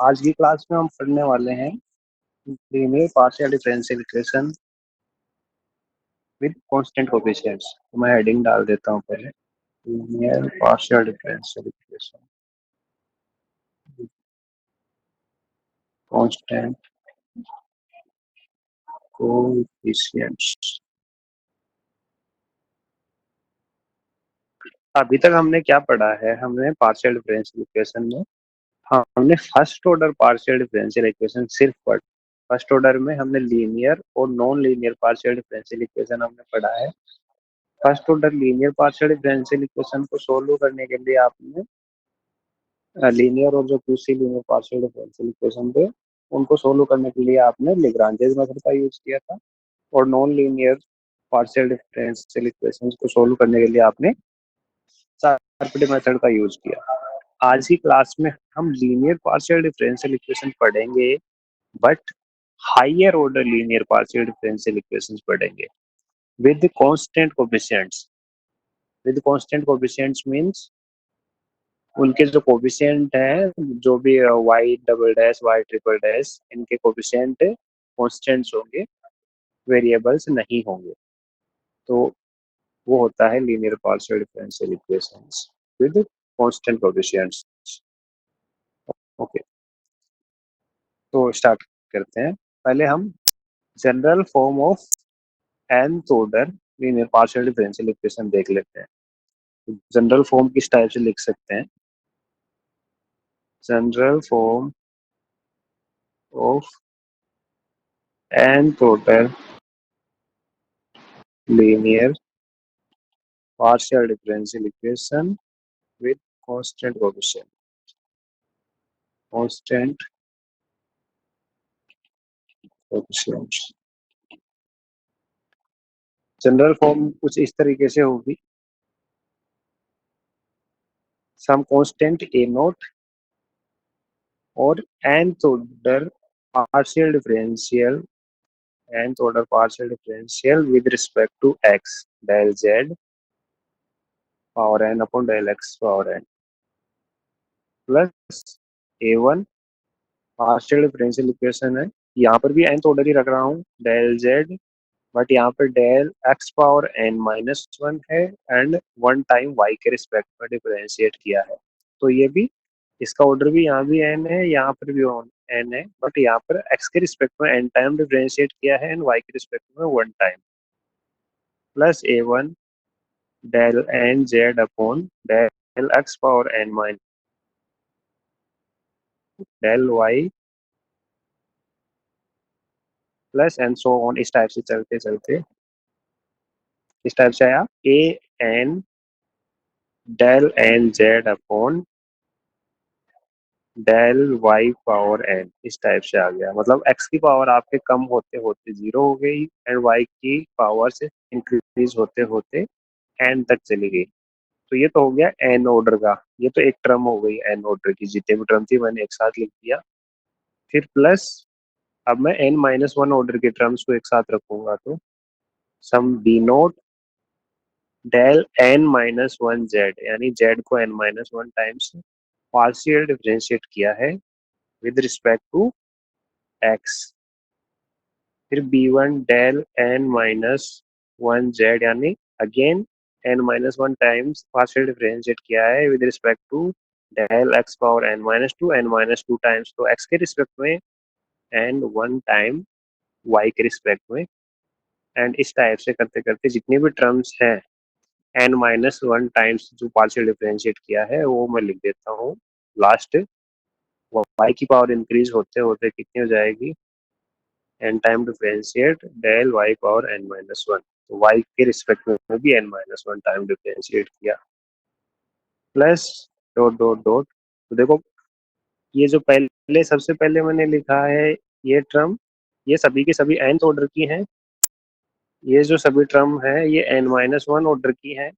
आज की क्लास में हम पढ़ने वाले हैं linear partial differential equation with constant coefficients. तो मैं हेडिंग डाल देता हूँ पहले, linear partial differential equation with constant coefficients. अभी तक हमने क्या पढ़ा है? हमने पार्शियल डिफरेंशियल इक्वेशन में हमने first order partial differential equation सिर्फ पढ़। फर्स्ट ऑर्डर में हमने लीनियर और non linear partial differential equation हमने पढ़ा है। First order linear partial differential equation को सोल्व करने के लिए आपने लीनियर और जो दूसरी लीनियर पार्शियल डिफरेंशियल इक्वेशन थे उनको सोल्व करने के लिए आपने लेग्रांजेस मेथड का यूज किया था, और non linear partial differential equations को सोल्व करने के लिए आपने शार्पिट मेथड का यूज किया। आज की क्लास में हम लीनियर पार्शियल डिफरेंशियल इक्वेशन पढ़ेंगे, but higher order linear partial differential equations पढ़ेंगे with constant coefficients. With constant coefficients means उनके जो कोफिशिएंट है, जो भी Y double dash Y triple dash, इनके कोफिशिएंट कॉन्स्टेंट्स होंगे, वेरिएबल्स नहीं होंगे। तो वो होता है linear partial differential equations with constant coefficients. Okay, तो स्टार्ट करते हैं। पहले हम general form of nth order linear partial differential equation देख लेते हैं। जनरल फॉर्म किस टाइप से लिख सकते हैं? General form of nth order linear partial differential equation with constant coefficient. Constant coefficient. General form कुछ इस तरीके से होगी। सम कांस्टेंट ए नॉट और nth order partial differential with respect to x del z power n upon del x power n plus a1 partial differential equation है। यहाँ पर भी nth ऑर्डर ही रख रहा हूँ, del z, बट यहाँ पर del x power N minus one है एंड वन टाइम वाई के रिस्पेक्ट में डिफरेंशिएट किया है। तो ये भी, इसका ऑर्डर भी यहाँ भी एन है, यहाँ पर भी एन है, बट यहाँ पर एक्स के रिस्पेक्ट में एन टाइम डिफरेंशिएट किया है एंड वाई के रिस्पेक्ट में one time, plus A one del N Z upon del x power N minus del Y plus and so on. इस टाइप से चलते चलते इस टाइप से आया A N del N Z upon del Y power N. इस type से आ गया, मतलब एक्स की पावर आपके कम होते होते जीरो हो गई एंड वाई की पावर से इंक्रीज होते होते एन तक चली गई। तो ये तो हो गया एन ऑर्डर का, ये तो एक टर्म हो गई एन ऑर्डर की, जितने भी टर्म थी मैंने एक साथ लिख दिया। फिर प्लस अब मैं एन माइनस वन ऑर्डर के टर्म्स को एक साथ रखूंगा, तो some B naught del N minus one Z, यानी जेड को N minus one times partial differentiate किया है विद रिस्पेक्ट टू एक्स। फिर B one del N minus one Z, यानी again N minus one times partial differentiate किया है with respect to del x power N minus two, N minus two times तो x के respect में and one time y के respect में। And इस type से करते करते जितने भी टर्म्स हैं एन माइनस वन टाइम्स जो पार्शियल डिफरेंशिएट किया है वो मैं लिख देता हूँ। लास्ट वाई की पावर इंक्रीज होते होते कितनी हो जाएगी? N time differentiate del Y power N minus one, तो वाई के रिस्पेक्ट में भी n minus one time differentiate किया, प्लस डॉट डॉट डॉट। तो देखो, ये जो पहले सबसे पहले मैंने लिखा है ये टर्म, ये सभी की सभी nth ऑर्डर की हैं। ये जो सभी टर्म है ये एन माइनस वन ऑर्डर की है।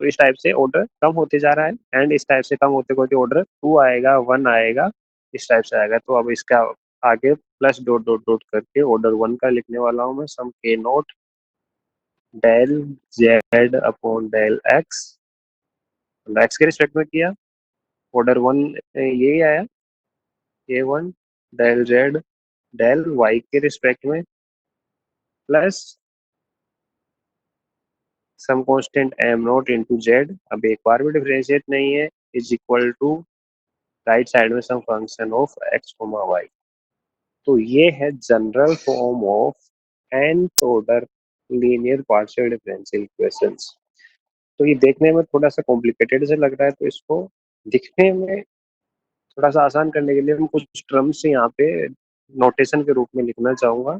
तो इस टाइप से ऑर्डर कम होते जा रहा है एंड इस टाइप से कम होते होते ऑर्डर टू आएगा, वन आएगा, इस टाइप से आएगा। तो अब इसका आगे प्लस डॉट डॉट डॉट करके ऑर्डर वन का लिखने वाला हूँ मैं, some K naught del Z upon del X, X के रिस्पेक्ट में किया, ऑर्डर वन यही आया, A1 del Z del Y के रिस्पेक्ट में plus some constant M naught into Z, अब एक बार भी डिफरेंशिएट नहीं है, is equal to right side में some function of X comma Y. तो ये है general form of nth order linear partial differential equations. तो ये देखने में थोड़ा सा कॉम्प्लिकेटेड से लग रहा है, तो इसको दिखने में थोड़ा सा आसान करने के लिए हम कुछ टर्म्स यहाँ पे नोटेशन के रूप में लिखना चाहूंगा।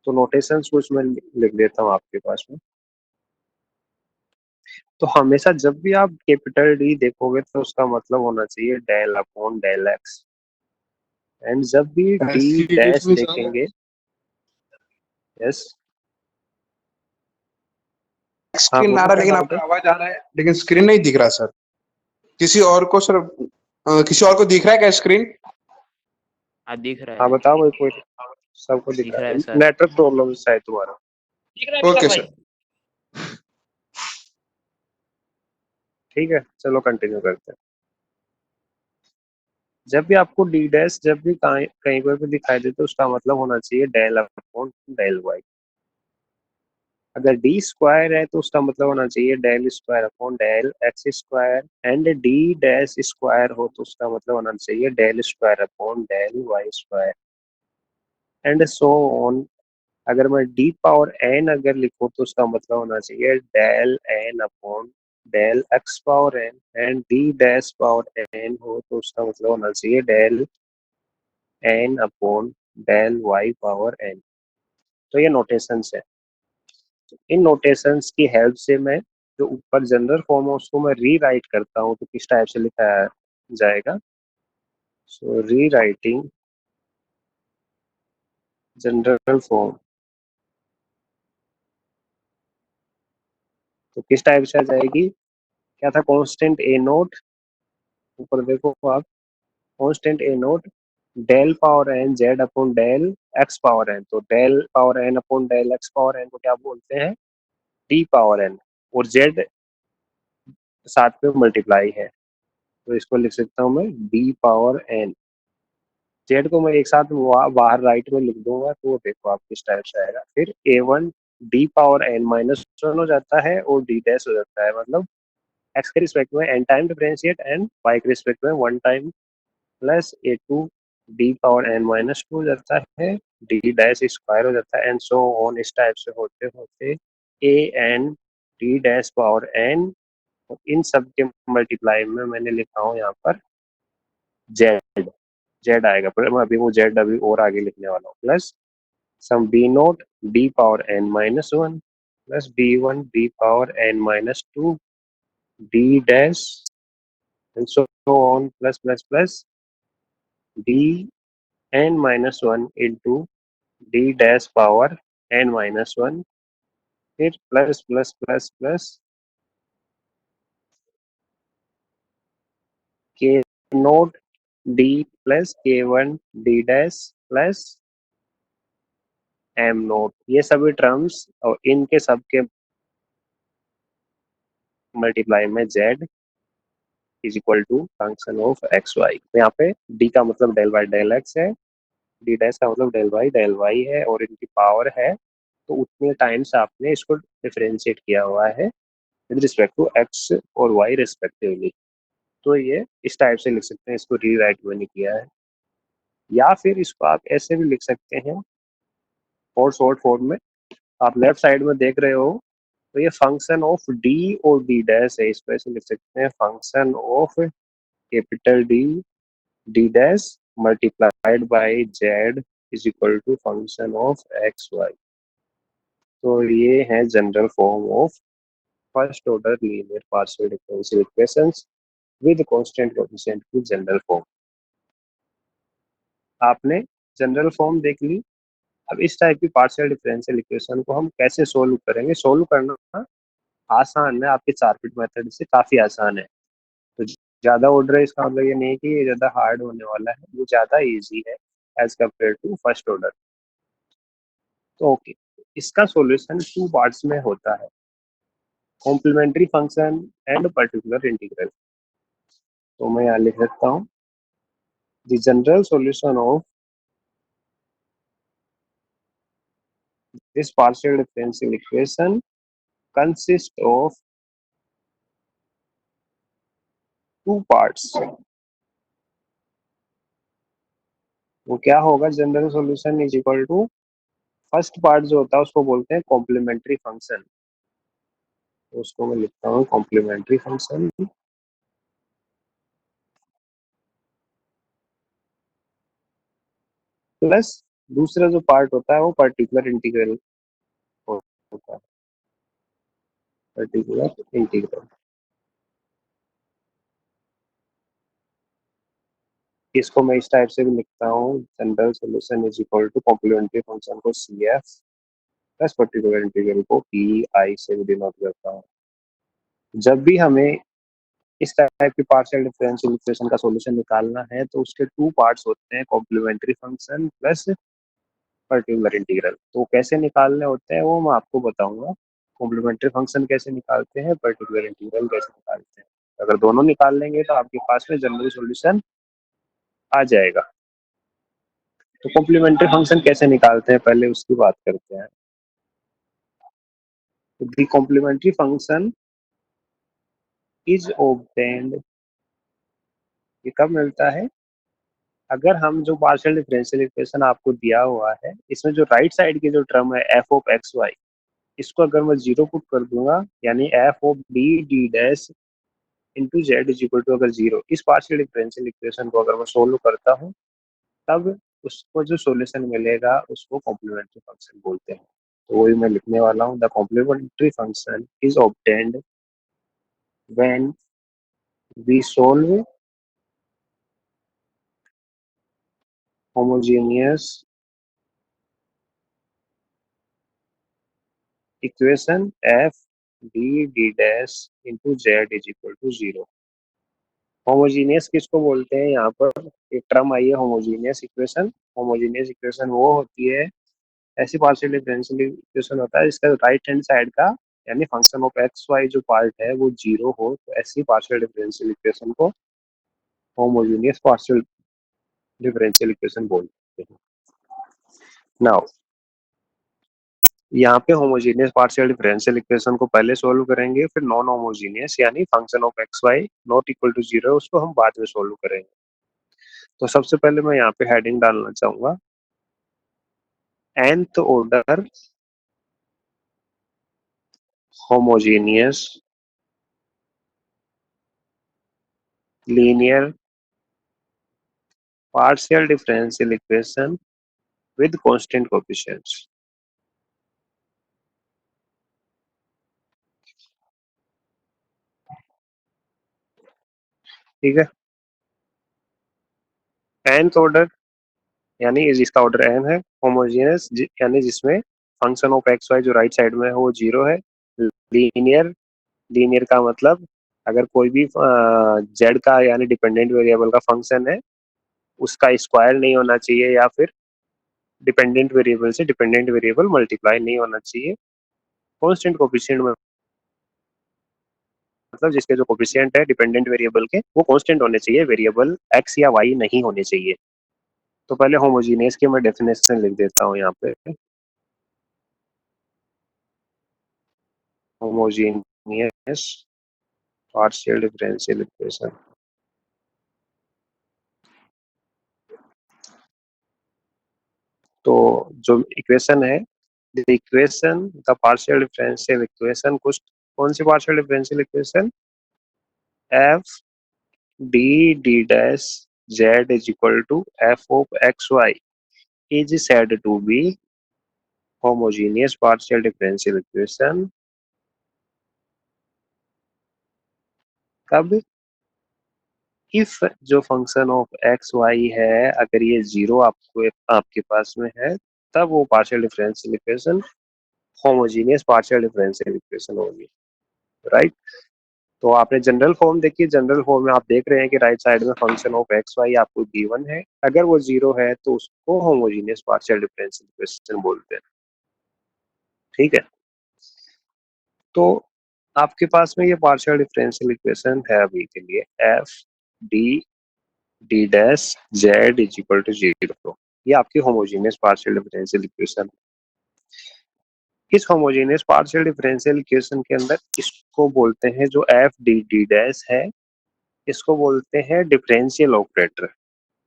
तो नोटेशंस कुछ मैं लिख देता हूँ आपके पास में। तो हमेशा जब भी आप कैपिटल डी देखोगे तो उसका मतलब होना चाहिए del upon del x, and जब भी D excuse dash me sir, देखेंगे, यस। हाँ स्क्रीन आ बोलो रहा है क्या लेकिन डाउट है। आपका आवाज आ रहा है लेकिन स्क्रीन नहीं दिख रहा सर। किसी और को सर, किसी और को दिख रहा है क्या स्क्रीन? हाँ दिख रहा हाँ है। बताओ भाई, कोई सबको दिख दिख रहा रहा है, है सर। नेटवर्क प्रॉब्लम शायद तुम्हारा। Okay sir. ठीक है चलो कंटिन्यू करते हैं। जब भी आपको डी डैश जब भी कहीं कहीं पर भी दिखाई दे तो उसका मतलब होना चाहिए डेल अपॉन डेल वाई। अगर डी स्क्वायर है तो उसका मतलब होना चाहिए del square upon del x square, and D dash square हो तो उसका मतलब होना चाहिए del square upon del y square, and so on. अगर मैं डी पावर एन अगर लिखूं तो उसका मतलब होना चाहिए del n upon del x power n, and D dash power n हो तो उसका मतलब होना चाहिए del n upon del Y power N. तो ये नोटेशंस है। इन नोटेशंस की हेल्प से मैं जो ऊपर जनरल फॉर्म है उसको मैं री राइट करता हूँ तो किस टाइप से लिखा जाएगा। सो री राइटिंग जनरल फॉर्म, तो किस टाइप से आ जाएगी, क्या था कांस्टेंट ए नोट, ऊपर देखो आप, constant A naught del power N Z upon del x power N. तो del power N upon del x power N को क्या बोलते हैं, डी पावर एन, और जेड साथ में मल्टीप्लाई है तो इसको लिख सकता हूँ मैं डी पावर एन। जेड को मैं एक साथ बाहर राइट में लिख दूंगा तो वो देखो आप किस टाइप से आएगा, फिर A one D power N minus one हो जाता है और डी डैश हो जाता है, मतलब एक्स के रिस्पेक्ट में N time differentiate and Y के रिस्पेक्ट में one time plus A two D power N minus two हो जाता है, डी डैश स्क्वायर हो जाता है, एंड सो ऑन। इस टाइप से होते होते A N D dash power N, इन सब के मल्टीप्लाई में मैंने लिखा हूँ यहाँ पर जेड, जेड आएगा, पर मैं अभी वो जेड अभी और आगे लिखने वाला हूँ, plus some B nought D power N minus one plus b one D power N minus two D dash and so on plus plus plus D n minus one into D dash power N minus one, फिर plus plus plus plus k nought D plus k one D dash plus m nought, ये सभी terms और इनके सबके multiply में z is equal to function of x y. तो यहाँ पे डी का मतलब डेल वाई डेल एक्स है, डी डैश का मतलब डेल वाई है, और इनकी पावर है तो उतने टाइम्स आपने इसको डिफरेंशिएट किया हुआ है विद रिस्पेक्ट टू एक्स और वाई रिस्पेक्टिवली। तो ये इस टाइप से लिख सकते हैं, इसको री राइट मैंने किया है, या फिर इसको आप ऐसे भी लिख सकते हैं और शॉर्ट फॉर्म में। आप लेफ्ट साइड में देख रहे हो तो ये फंक्शन ऑफ डी और डी डैश है, इसको ऐसे लिख सकते हैं function of capital D D dash multiplied by z is equal to function of x y. तो ये है general form of first order linear partial differential equations with constant coefficient की जनरल फॉर्म। आपने जनरल फॉर्म देख ली। अब इस type की पार्शियल डिफरेंशियल इक्वेशन को हम कैसे सोल्व करेंगे, सोल्व करना आसान है, आपके 4 फिट मेथड से काफी आसान है। तो ज्यादा ऑर्डर है इसका मतलब ये नहीं कि ये ज्यादा हार्ड होने वाला है, ये ज्यादा इजी है as compare to first order. तो ओके, इसका सॉल्यूशन 2 पार्ट्स में होता है, complementary function and particular integral. तो मैं यहाँ लिख सकता हूँ the general solution of this partial differential equation consist of two parts. वो क्या होगा, general solution is equal to, first part जो होता है उसको बोलते हैं कॉम्प्लीमेंट्री फंक्शन। तो उसको मैं लिखता हूँ कॉम्प्लीमेंट्री फंक्शन प्लस दूसरा जो पार्ट होता है वो पर्टिकुलर इंटीग्रल होता है, पर्टिकुलर इंटीग्रल। इसको मैं इस टाइप से भी लिखता हूँ, general solution is equal to complementary function को C F plus particular integral को पी आई से भी डिनोट करता हूँ। जब भी हमें इस टाइप की पार्शियल डिफरेंशियल इक्वेशन का सॉल्यूशन निकालना है तो उसके टू पार्ट्स होते हैं, complementary function plus particular integral. तो कैसे निकालने होते हैं वो मैं आपको बताऊंगा। कॉम्प्लीमेंट्री फंक्शन कैसे निकालते हैं, पर्टिकुलर इंटीग्रल कैसे निकालते हैं। अगर दोनों निकाल लेंगे तो आपके पास में जनरल सॉल्यूशन आ जाएगा। तो कॉम्प्लीमेंट्री फंक्शन कैसे निकालते हैं पहले उसकी बात करते हैं। तो the complementary function is obtained, ये कब मिलता है, अगर हम जो पार्शियल डिफरेंशियल इक्वेशन आपको दिया हुआ है इसमें जो राइट साइड की जो टर्म है एफ ऑफ एक्स वाई, इसको अगर मैं जीरो पुट कर दूंगा, यानी f of D D dash into z is equal to अगर जीरो, इस पार्शियल डिफरेंशियल इक्वेशन को अगर मैं सोल्व करता हूँ तब उसको जो सॉल्यूशन मिलेगा उसको कॉम्प्लीमेंट्री फंक्शन बोलते हैं। तो वही मैं लिखने वाला हूँ, the complementary function is obtained when we solve homogeneous equation F D D dash into z is equal to zero. Homogeneous किसको बोलते हैं, यहाँ पर एक टर्म आई है होमोजीनियस इक्वेशन। होमोजीनियस इक्वेशन वो होती है, ऐसी पार्शियल डिफरेंशियल इक्वेशन होता है जिसका राइट हैंड साइड का यानी फंक्शन ऑफ एक्स वाई जो पार्ट है वो जीरो हो, तो ऐसी पार्शियल डिफरेंशियल इक्वेशन को होमोजीनियस पार्शियल डिफरेंशियल इक्वेशन बोलते हैं। नाउ यहाँ पे होमोजीनियस पार्शियल डिफरेंशियल इक्वेशन को पहले सोल्व करेंगे, फिर नॉन होमोजीनियस यानी function of x y not equal to zero उसको हम बाद में सोल्व करेंगे। तो सबसे पहले मैं यहाँ पे हेडिंग डालना चाहूंगा, nth order homogeneous linear partial differential equation with constant coefficients. ठीक है, nth ऑर्डर यानी जिसका ऑर्डर n है, होमोजेनियस यानी जिसमें फंक्शन ऑफ एक्स वाई जो राइट साइड में है वो जीरो है, लीनियर, लीनियर का मतलब अगर कोई भी जेड का यानी डिपेंडेंट वेरिएबल का फंक्शन है उसका स्क्वायर नहीं होना चाहिए, या फिर डिपेंडेंट वेरिएबल से डिपेंडेंट वेरिएबल मल्टीप्लाई नहीं होना चाहिए। कांस्टेंट कोएफिशिएंट में मतलब जिसके जो कोएफिशिएंट है डिपेंडेंट वेरिएबल के वो कांस्टेंट होने चाहिए, वेरिएबल एक्स या वाई नहीं होने चाहिए। तो पहले होमोजीनियस की मैं डेफिनेशन लिख देता हूँ यहाँ पे, होमोजीनियस पार्शियल डिफरेंशियल इक्वेशन। तो जो इक्वेशन है, the equation the partial differential equation, कुछ कौन सी partial differential equation, F D D dash Z is equal to F of x Y is said to be homogeneous partial differential equation कब, if जो function of x Y है अगर ये zero आपको आपके पास में है तब वो partial differential equation homogeneous partial differential equation होगी। राइट, तो आपने जनरल फॉर्म देखी, जनरल फॉर्म में आप देख रहे हैं कि राइट साइड में फंक्शन ऑफ एक्स वाई आपको गिवन है, अगर वो जीरो है तो उसको होमोजेनियस पार्शियल डिफरेंशियल इक्वेशन बोलते हैं। ठीक है, तो आपके पास में ये पार्शियल डिफरेंशियल इक्वेशन है अभी के लिए f D D dash Z is equal to 0। ये आपकी होमोजेनियस पार्शियल डिफरेंशियल इक्वेशन। इस होमोजेनियस पार्शियल डिफरेंशियल इक्वेशन के अंदर इसको बोलते हैं, जो एफ डी डी डैश है, इसको बोलते हैं डिफरेंशियल ऑपरेटर।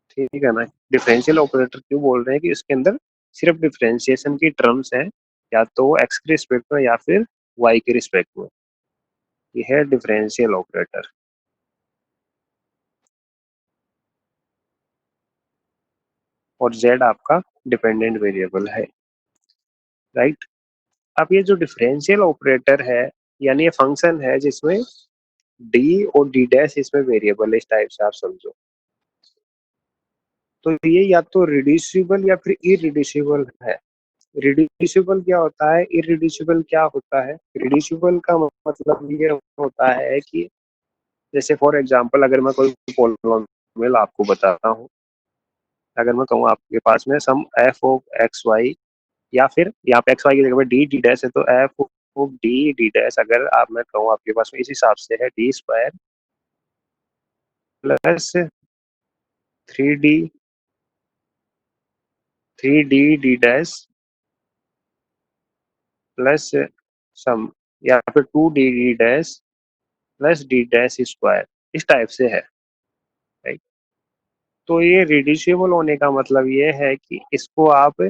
ठीक है ना। डिफरेंशियल ऑपरेटर क्यों बोल रहे हैं कि इसके अंदर सिर्फ डिफरेंशिएशन की टर्म्स हैं, या तो एक्स के रिस्पेक्ट में या फिर वाई के रिस्पेक्ट में। ये है डिफरेंशियल ऑपरेटर। और जेड आपका डिपेंडेंट वेरिएबल है, राइट। अब ये जो डिफरेंशियल ऑपरेटर है, यानी ये फंक्शन है जिसमें डी और डी डैश इसमें वेरिएबल है, इस टाइप से आप समझो। तो ये या तो रिड्यूसिबल या फिर इरिड्यूसिबल है। रिड्यूसिबल क्या होता है, इरिड्यूसिबल क्या होता है? रिड्यूसिबल का मतलब ये होता है कि जैसे फॉर एग्जांपल अगर मैं कोई पॉलिनोमियल आपको बताता हूँ, अगर मैं कहूँ आपके पास में सम एफ ऑफ एक्स वाई, या फिर यहाँ पे एक्स वाई की जगह पे डी डी डैश है, तो F of D D dash अगर आप मैं कहूँ आपके पास में इस हिसाब से है D square plus three D D dash plus some, या फिर two D D dash plus D dash square, इस टाइप से है, राइट। तो ये रिड्यूसिबल होने का मतलब ये है कि इसको आप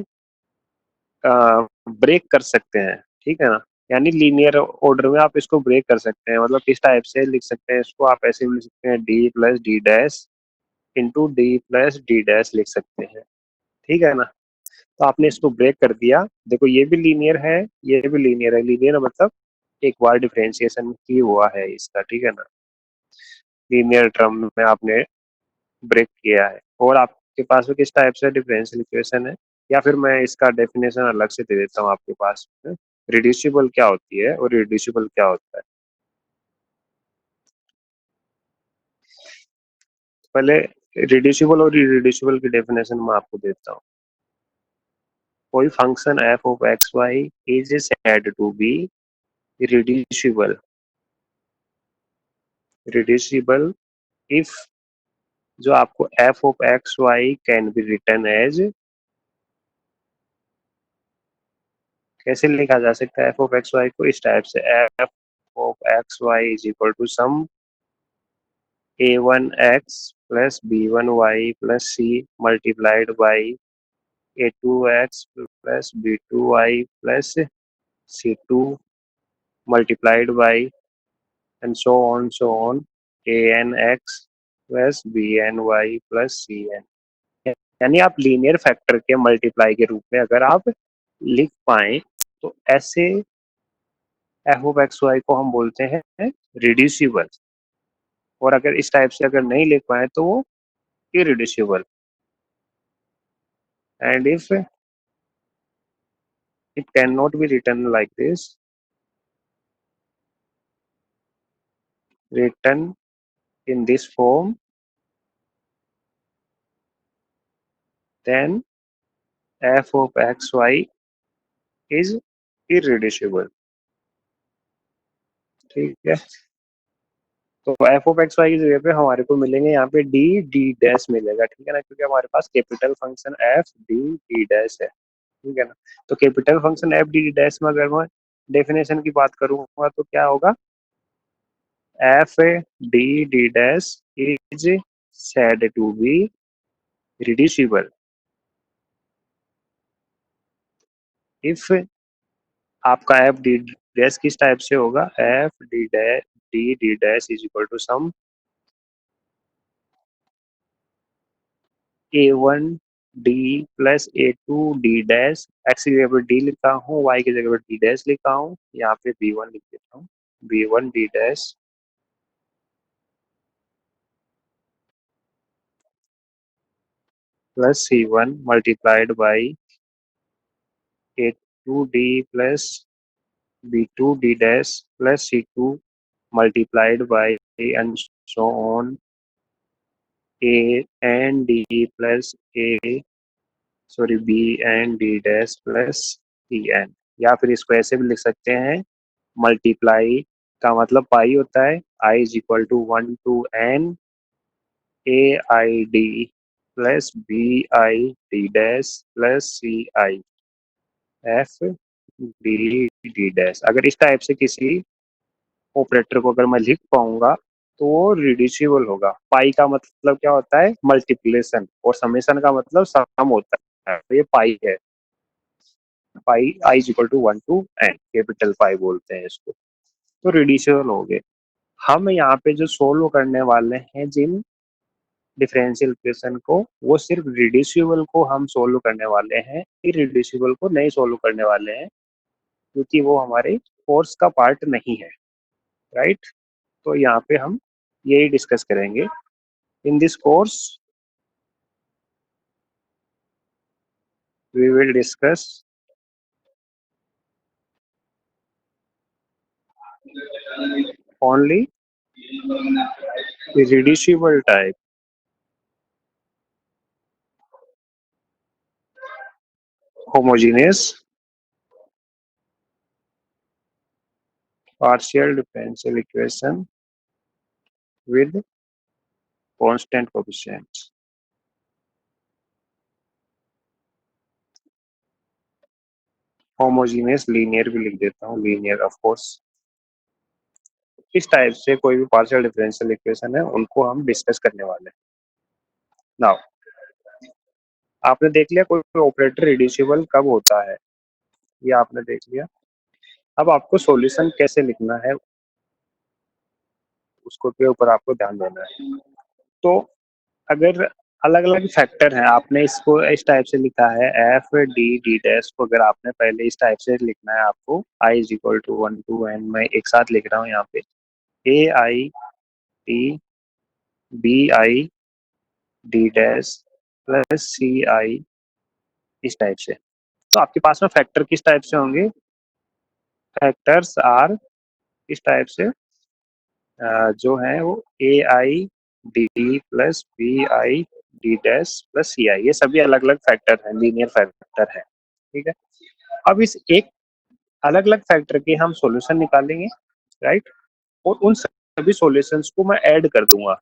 ब्रेक कर सकते हैं, ठीक है ना। यानी लीनियर ऑर्डर में आप इसको ब्रेक कर सकते हैं। मतलब किस टाइप से लिख सकते हैं इसको, आप ऐसे भी लिख सकते हैं D plus D dash into D plus D dash लिख सकते हैं, ठीक है ना। तो आपने इसको ब्रेक कर दिया, देखो ये भी लीनियर है, ये भी लीनियर है। लीनियर मतलब एक बार डिफरेंशिएशन की हुआ है इसका, ठीक है ना। लीनियर टर्म में आपने ब्रेक किया है। और आपके पास में किस टाइप से डिफरेंशियल इक्वेशन है, या फिर मैं इसका डेफिनेशन अलग से दे देता हूँ आपके पास में। रिड्यूसिबल क्या होती है और रिड्यूसिबल क्या होता है, पहले रिड्यूसिबल और इरिड्यूसिबल की डेफिनेशन मैं आपको देता हूँ। कोई function f of x y is said to be reducible reducible if, जो आपको f of x y can be written as, कैसे लिखा जा सकता है एफ ऑफ एक्स वाई को, इस टाइप से f of x y is equal to some a1x plus b1y plus c multiplied by a2x plus b2y plus c2 multiplied by and so on anx plus bny plus cn। यानी आप linear factor के multiply के रूप में अगर आप लिख पाए तो ऐसे एफ ऑफ एक्स वाई को हम बोलते हैं रिड्यूसिबल। और अगर इस टाइप से अगर नहीं लिख पाए तो वो irreducible. And if it cannot be written like this, written in this form, then f of xy is irreducible। ठीक है। तो f of xy की जगह पे हमारे को मिलेंगे यहाँ पे d d डैश मिलेगा, ठीक है ना, क्योंकि हमारे पास capital function f d d dash है, ठीक है ना। तो capital function f d d dash में अगर मैं डेफिनेशन की बात करूंगा तो क्या होगा, f d d डैश इज said to be reducible if आपका एफ डी डैश किस टाइप से होगा, f D D dash is equal to some a1 D plus a2 D dash, x की जगह पर डी लिखा हूँ, वाई की जगह पर डी डैश लिखा हूँ, यहाँ पे b1 लिख देता हूँ, b1 D dash plus c1 multiplied by a2 D plus b2 D dash plus c2 multiplied by and so on a and d plus a sorry b n D dash plus c n. या फिर इसको ऐसे भी लिख सकते हैं, multiply का मतलब पाई होता है, I is equal to 1 to n A I D plus B I D dash plus C I F D D dash. अगर इस टाइप से किसी ऑपरेटर को अगर मैं लिख पाऊंगा तो वो रिड्यूसिबल होगा। पाई का मतलब क्या होता है? मल्टीप्लिकेशन, और समेशन का मतलब सम होता है। तो ये पाई है, pi I is equal to 1 to N, capital pi बोलते हैं इसको। तो रिड्यूसिबल हो गए। हम यहाँ पे जो सोल्व करने वाले हैं जिन डिफरेंशियल इक्वेशन को, वो सिर्फ रिड्यूसिबल को हम सोल्व करने वाले हैं, इररिड्यूसिबल को नहीं सोल्व करने वाले हैं, क्योंकि वो हमारे कोर्स का पार्ट नहीं है, राइट। तो यहाँ पे हम यही डिस्कस करेंगे in this course. We will discuss only irreducible type homogeneous partial differential equation with constant coefficients। Homogeneous linear भी लिख देता हूँ, लीनियर ऑफ कोर्स। इस टाइप से कोई भी पार्शियल डिफरेंशियल इक्वेशन है उनको हम डिस्कस करने वाले हैं। नाउ आपने देख लिया कोई ऑपरेटर रिड्यूसिबल कब होता है, ये आपने देख लिया। अब आपको सॉल्यूशन कैसे लिखना है उसको के ऊपर आपको ध्यान देना है। तो अगर अलग अलग फैक्टर हैं, आपने इसको इस टाइप से लिखा है एफ डी डी डैश को, अगर आपने पहले इस टाइप से लिखना है आपको I is equal to 1 to N, मैं एक साथ लिख रहा हूँ यहाँ पे A I T B I D dash plus C I, इस टाइप से। तो आपके पास में फैक्टर किस टाइप से होंगे? फैक्टर्स आर इस टाइप से जो है वो A I D plus B I D dash plus C I, ये सभी अलग अलग फैक्टर हैं, लीनियर फैक्टर है, ठीक है। अब इस एक अलग अलग फैक्टर के हम सॉल्यूशन निकालेंगे, राइट, और उन सभी सॉल्यूशंस को मैं ऐड कर दूंगा,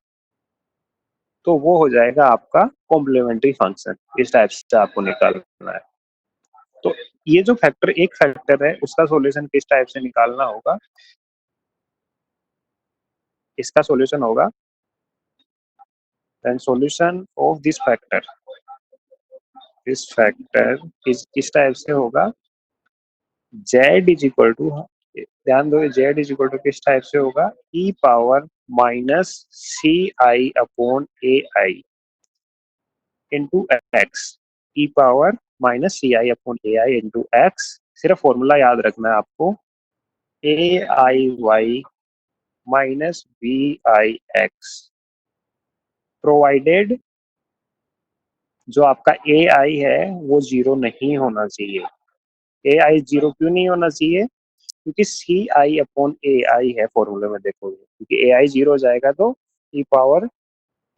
तो वो हो जाएगा आपका कॉम्प्लीमेंट्री फंक्शन। इस टाइप से आपको निकालना है। तो ये जो फैक्टर एक फैक्टर है उसका सॉल्यूशन किस टाइप से निकालना होगा? इसका सॉल्यूशन होगा then solution of this factor इस किस टाइप से होगा? z इज इक्वल टू, ध्यान दो, z इज इक्वल टू किस टाइप से होगा? e power minus C I upon A I into X, E power minus C I upon A I into X. सिर्फ फॉर्मूला याद रखना है आपको, A I Y minus B I X, provided जो आपका ए आई है वो जीरो नहीं होना चाहिए। ए आई जीरो क्यों नहीं होना चाहिए? क्योंकि सी आई अपॉन ए आई है फॉर्मूले में, देखोगे, क्योंकि ए आई जीरो हो जाएगा तो ई पावर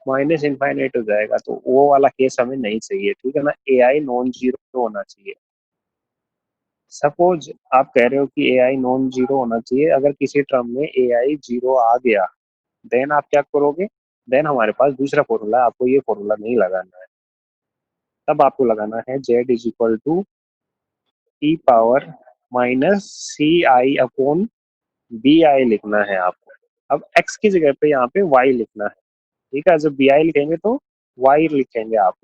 माइनस इनफाइनाइट हो जाएगा, तो वो वाला केस हमें नहीं चाहिए, ठीक है ना। ए आई नॉन जीरो होना चाहिए। सपोज आप कह रहे हो कि ए आई नॉन जीरो होना चाहिए, अगर किसी टर्म में ए आई जीरो आ गया देन आप क्या करोगे? देन हमारे पास दूसरा फॉर्मूला है, आपको ये फॉर्मूला नहीं लगाना है। तब आपको लगाना है z is equal to e power minus C I upon b i लिखना है आपको। अब x की जगह पे यहाँ पे y लिखना है, ठीक है। जब बी आई लिखेंगे तो y लिखेंगे आप,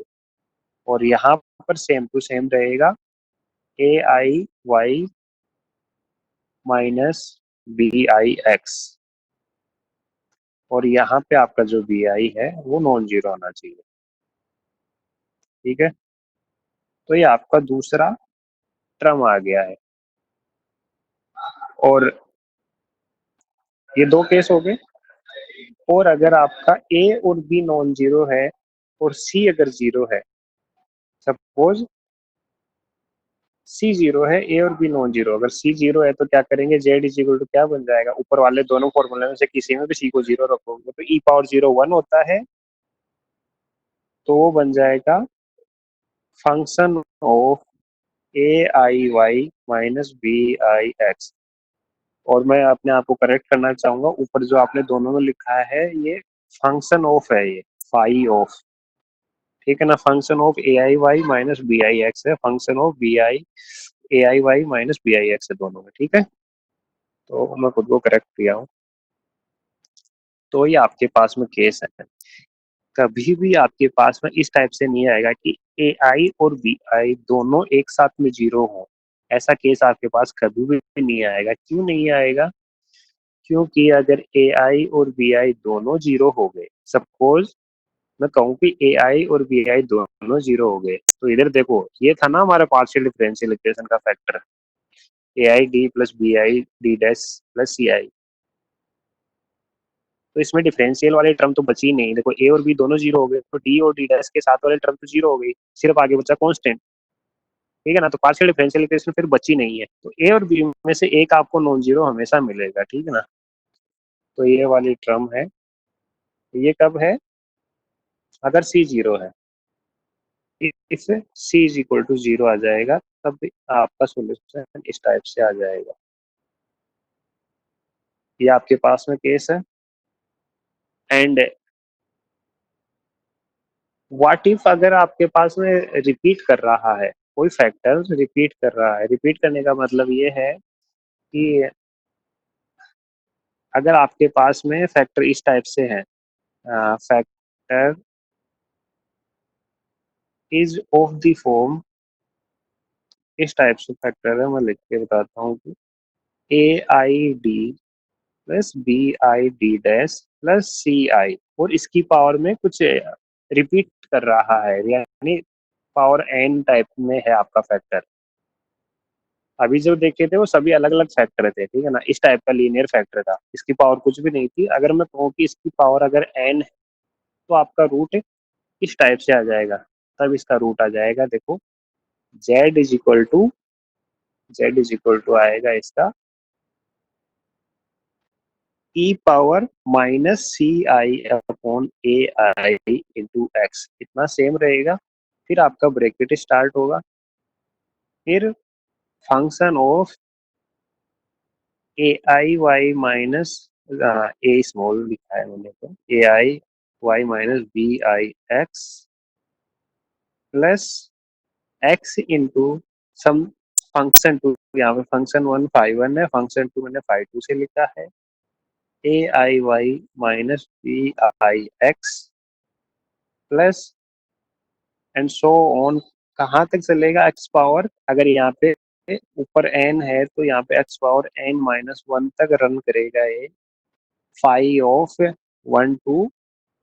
और यहाँ पर सेम टू सेम रहेगा A I Y minus B I x, और यहाँ पे आपका जो बी आई है वो नॉन जीरो होना चाहिए, ठीक है। तो ये आपका दूसरा टर्म आ गया है, और ये दो केस हो गए। और अगर आपका ए और बी नॉन जीरो है और सी अगर जीरो है, सपोज सी जीरो है, ए और बी नॉन जीरो, अगर सी जीरो है तो क्या करेंगे? जेड इज इक्वल टू क्या बन जाएगा? ऊपर वाले दोनों फॉर्मूले में से किसी में भी सी को जीरो रखोगे तो ई पावर जीरो वन होता है, तो वो बन जाएगा function of A I Y minus B I x. और मैं अपने आप को करेक्ट करना चाहूंगा, ऊपर जो आपने दोनों में लिखा है ये फंक्शन ऑफ है, ये फाई ऑफ, ठीक है ना, function of A I Y minus B I X है, function of B I A I Y minus B I X है दोनों में, ठीक है। तो मैं खुद को करेक्ट किया हूँ। तो ये आपके पास में केस है, कभी भी आपके पास में इस टाइप से नहीं आएगा कि ए आई और बी आई दोनों एक साथ में जीरो हो। ऐसा केस आपके पास कभी भी नहीं आएगा। क्यों नहीं आएगा? क्योंकि अगर ए आई और बी आई दोनों जीरो हो गए, सपोज मैं कहूँ कि ए आई और बी आई दोनों जीरो हो गए, तो इधर देखो ये था ना हमारा पार्शियल डिफरेंशियल इक्वेशन का factor, A I D plus B I D dash plus C I. तो इसमें डिफरेंशियल वाली टर्म तो बची ही नहीं। देखो ए और बी दोनों जीरो हो गए, तो डी और डी डैश के साथ वाले टर्म तो जीरो हो गई, सिर्फ आगे बचा कांस्टेंट, ठीक है ना। तो पार्शियल डिफरेंशियल इक्वेशन फिर बची नहीं है, तो ए और बी में से एक आपको नॉन जीरो हमेशा मिलेगा, ठीक है ना। तो ये वाली टर्म है, ये कब है? अगर सी जीरो है, if C is equal to zero आ जाएगा, तब आपका सोल्यूशन इस टाइप से आ जाएगा। ये आपके पास में केस है। एंड व्हाट इफ अगर आपके पास में रिपीट कर रहा है, कोई फैक्टर रिपीट कर रहा है, रिपीट करने का मतलब ये है कि अगर आपके पास में फैक्टर इस टाइप से है, factor is of the form, इस टाइप से फैक्टर है, मैं लिख के बताता हूँ कि A I D plus B I D dash plus C I, और इसकी पावर में कुछ रिपीट कर रहा है, यानी पावर एन टाइप में है आपका फैक्टर। अभी जो देखे थे वो सभी अलग अलग फैक्टर थे, ठीक है ना, इस टाइप का लीनियर फैक्टर था, इसकी पावर कुछ भी नहीं थी। अगर मैं कहूँ कि इसकी पावर अगर एन है, तो आपका रूट इस टाइप से आ जाएगा। तब इसका रूट आ जाएगा, देखो Z is equal to, Z is equal to आएगा इसका E power minus C I upon A I into X, इतना सेम रहेगा। फिर आपका ब्रैकेट स्टार्ट होगा, फिर function of A I Y minus A small लिखा है मैंने, तो A I Y minus B I x plus x into some function two, यहाँ पे फंक्शन वन फाइव वन है, फंक्शन टू मैंने फाइव टू से लिखा है, A I Y minus B I x plus and so on. कहाँ तक चलेगा? एक्स पावर, अगर यहाँ पे ऊपर एन है तो यहाँ पे x power N minus one तक रन करेगा ये, phi of one to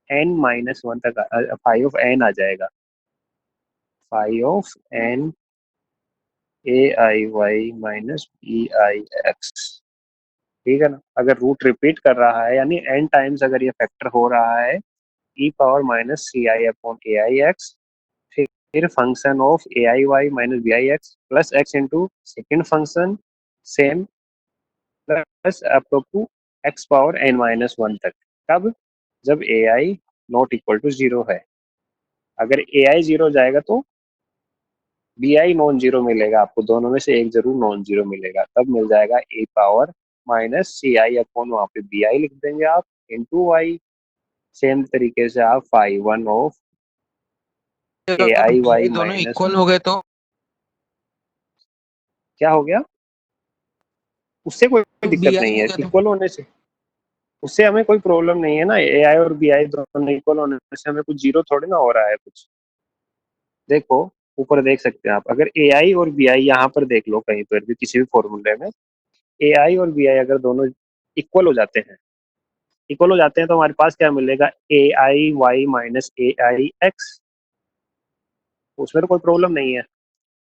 N minus one तक, फाइव ऑफ एन आ जाएगा, phi of n a I Y minus B I x, ठीक है ना। अगर रूट रिपीट कर रहा है, यानी एन टाइम्स अगर ये फैक्टर हो रहा है, e power minus C I upon A i x, फिर function of A I Y minus B I x plus x into second function same plus up to x power N minus one तक। कब? जब a i not equal to zero है। अगर ए आई zero जाएगा तो B I non zero मिलेगा आपको, दोनों में से एक जरूर नॉन जीरो मिलेगा, तब मिल जाएगा ए पावर माइनस सी आई अपॉन, वहाँ पे बी आई लिख देंगे आप, इंटू वाई। सेम तरीके से आप फाइव वन ऑफ ए अगर आई बी वाई आई दोनों माइनस, इक्वल हो गए तो क्या हो गया? उससे कोई बी दिक्कत आई नहीं हो है गया तो इक्वल होने से, उससे हमें कोई प्रॉब्लम नहीं है ना। ए आई और बी आई दोनों इक्वल होने से हमें कुछ जीरो थोड़ी ना हो रहा है कुछ। देखो ऊपर देख सकते हैं आप, अगर ए आई और बी आई यहाँ पर देख लो कहीं पर भी किसी भी फॉर्मूले में, ए आई और बी आई अगर दोनों इक्वल हो जाते हैं, इक्वल हो जाते हैं तो हमारे पास क्या मिलेगा? ए आई Y minus A i x, उसमें तो कोई प्रॉब्लम नहीं है।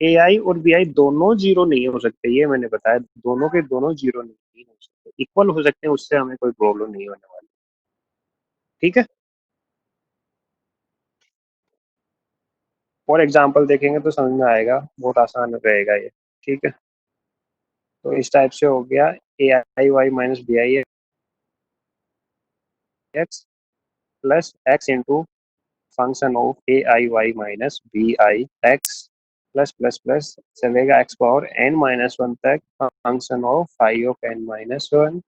ए आई और बी आई दोनों जीरो नहीं हो सकते, ये मैंने बताया, दोनों के दोनों जीरो नहीं हो सकते, इक्वल हो सकते हैं, उससे हमें कोई प्रॉब्लम नहीं होने वाली, ठीक है। और एग्जाम्पल देखेंगे तो समझ में आएगा, बहुत आसान रहेगा ये, ठीक है। तो इस टाइप से हो गया A I Y minus B I x plus x into function of A I Y minus B I x plus plus plus चलेगा X power N minus one तक, function of five of N minus one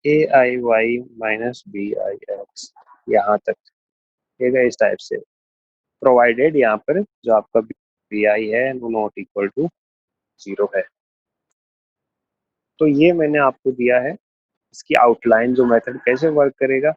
A I Y minus B I X, यहाँ तक, लिखेगा इस type से, provided यहाँ पर जो आपका बी आई है नॉट इक्वल टू 0 है। तो ये मैंने आपको दिया है इसकी आउटलाइन, जो मेथड कैसे वर्क करेगा।